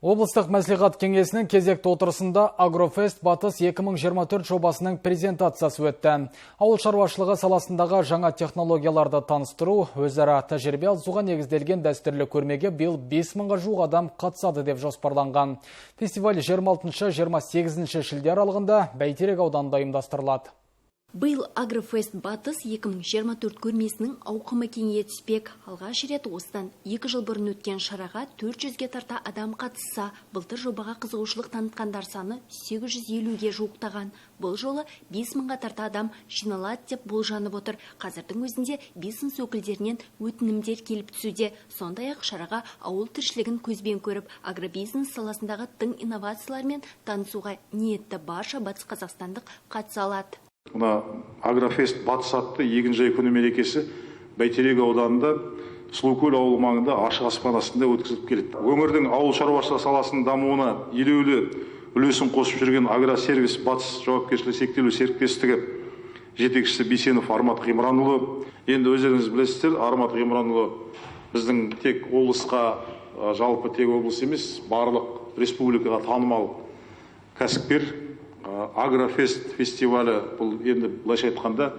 Облыстық мәслихат кеңесінің кезекті отырысында Агрофест Батыс 2024 жобасының презентациясы өтті. Ауыл шаруашылығы саласындағы жаңа технологияларды таныстыру, өзара тәжірибе алысуға негізделген дәстүрлі көрмеге биыл 5000-ға жуық адам қатысады деп жоспарланған. Фестиваль 26-28 шілде аралығында Бәйтерек ауданында ұйымдастырылады. Биыл Агрофест Батыс 2024 көрмесінің ауқымы кеңейе түспек. Алғаш рет осыдан 2 жыл бұрын өткен шараға 400-ге тарта адам қатысса, былтыр жобаға қызығушылық танытқандар саны 850-ге жуықтаған. Бұл жолы 5000-ға тарта адам жиналады деп болжанып отыр. Қазірдің өзінде бизнес өкілдерінен өтінімдер келіп түсуде. Сондай-ақ шараға ауыл тіршілігін көзбен көріп, агробизнес саласындағы тың инновациялармен танысуға ниетті барша батыс қазақстандық қатыса алады. Мына Агрофест Батыс атты егін-жай күні мерекесі Бәйтерек ауданында Сұлукөл ауылы маңында ашық аспан астында өткізіліп келеді. Өңірдің ауыл шаруашылығы саласының дамуына елеулі үлесін қосып жүрген Агросервис Батыс жауапкершілігі шектеулі серіктестігі жетекшісі Бейсенов Армат Ғимранұлы. Енді өздеріңіз білесіздер, Армат Ғимранұлы біздің тек облысқа, жалпы тек облыс емес, барлық республикаға танымал кәсіпкер. Агрофест фестивалі бұл енді былайша айтқанда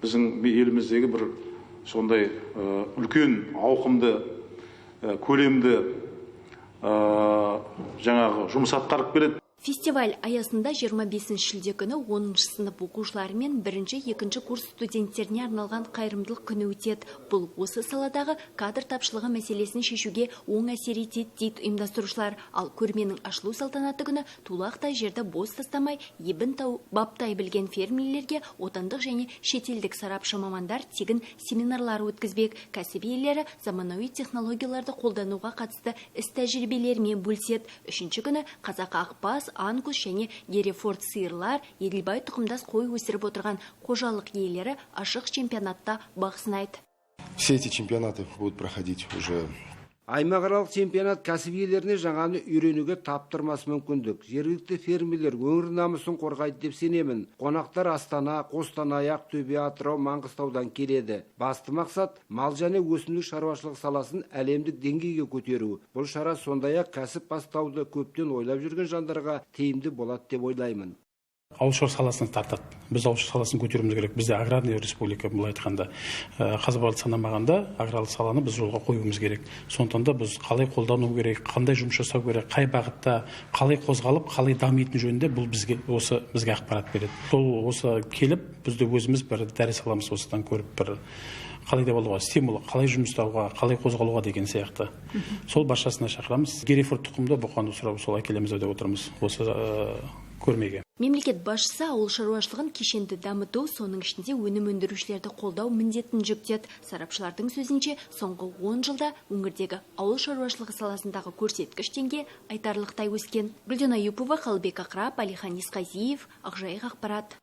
біздің еліміздегі бір сондай үлкен ауқымды көлемді жаңағы жұмыс атқарып келеді. Фестиваль аясында 25 шілде күні 10 сынып оқушылары мен 1-2 курс студенттеріне арналған қайырымдылық күні өтеді. Бұл осы саладағы кадр тапшылығы мәселесін шешуге оң әсер етеді дейді ұйымдастырушылар. Ал көрменің ашылу салтанаты күні тулақтай жерді бос тастамай, ебін тауып баптай білген фермерлерге отандық және шетелдік сарапшы мамандар тегін семинарлар өткізбек. Кәсіп иелері заманауи технологияларды қолдануға қатысты іс тәжірибелерімен бөліседі. Үшінші күні Қазақ Ақбас, Ангус және Герефорд сиырлар, Еділбай тұқымдас қой өсіріп отырған қожалық иелері ашық чемпионатта бақ сынайды. Все эти чемпионаты будут проходить уже. Аймақаралық чемпионат кәсіп иелеріне жаңаны үйренуге таптырмас мүмкіндік. Жергілікті фермерлер өңір намысын қорғайды деп сенемін. Қонақтар Астана, Қостанай, Ақтөбе, Атырау, Маңғыстаудан келеді. Басты мақсат мал және өсімдік шаруашылық саласын әлемдік деңгейге көтеру. Бұл шара сондай-ақ кәсіп бастауды көптен ойлап жүрген жандарға тиімді болады деп ойлаймын. Ауыл шаруашылығы саласын тартады. Біз ауыл шаруашылығы саласын көтеруіміз керек. Бізде аграрный республика былай айтқанда, қазбалды санамағанда аграрлы саланы біз жолға қоюымыз керек. Сондықтан да біз қалай қолдану керек, қандай жұмыс жасау керек, қай бағытта, қалай қозғалып, қалай дамитын жөнінде бұл бізге ақпарат береді. Сол осы келіп, бізде өзіміз бір дәріс аламыз, осыдан көріп бір қалай деп алуға, стимул, қалай жұмыстауға, қалай қозғалуға деген сияқты. Сол баршасына шақырамыз. Герефорд тұқымды бұқанды сұрау сол әкелеміз деп отырмыз осы көрмеге. Мемлекет басшысы ауыл шаруашылығын кешенді дамыту, соның ішінде өнім өндірушілерді қолдау міндетін жүктеді. Сарапшылардың сөзінше, соңғы 10 жылда өңірдегі ауыл шаруашылығы саласындағы көрсеткіш деңгейі айтарлықтай өскен. Гүлден Аюпова, Қалбек Ақрап, Алихан Исқазиев, Ақжайық ақпарат.